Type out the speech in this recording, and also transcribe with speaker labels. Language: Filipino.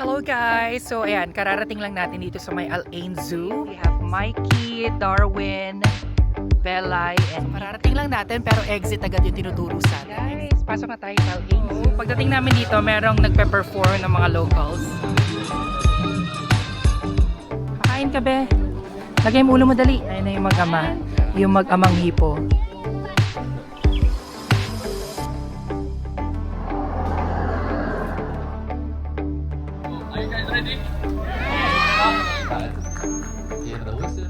Speaker 1: Hello guys! So ayan, kararating lang natin dito sa may Al Ain Zoo. We have Mikey, Darwin, Belay, and kararating lang natin pero exit agad yung tinuturo sa atin. Guys, pasok na tayo sa Al Ain Zoo. Pagdating namin dito, merong nagpe-perform ng mga locals. Pakain ka be! Lagay mo ulo mo dali. Ayun na yung mag-ama. Yung mag-amang hipo.
Speaker 2: Are you guys ready? Yeah, the whistle.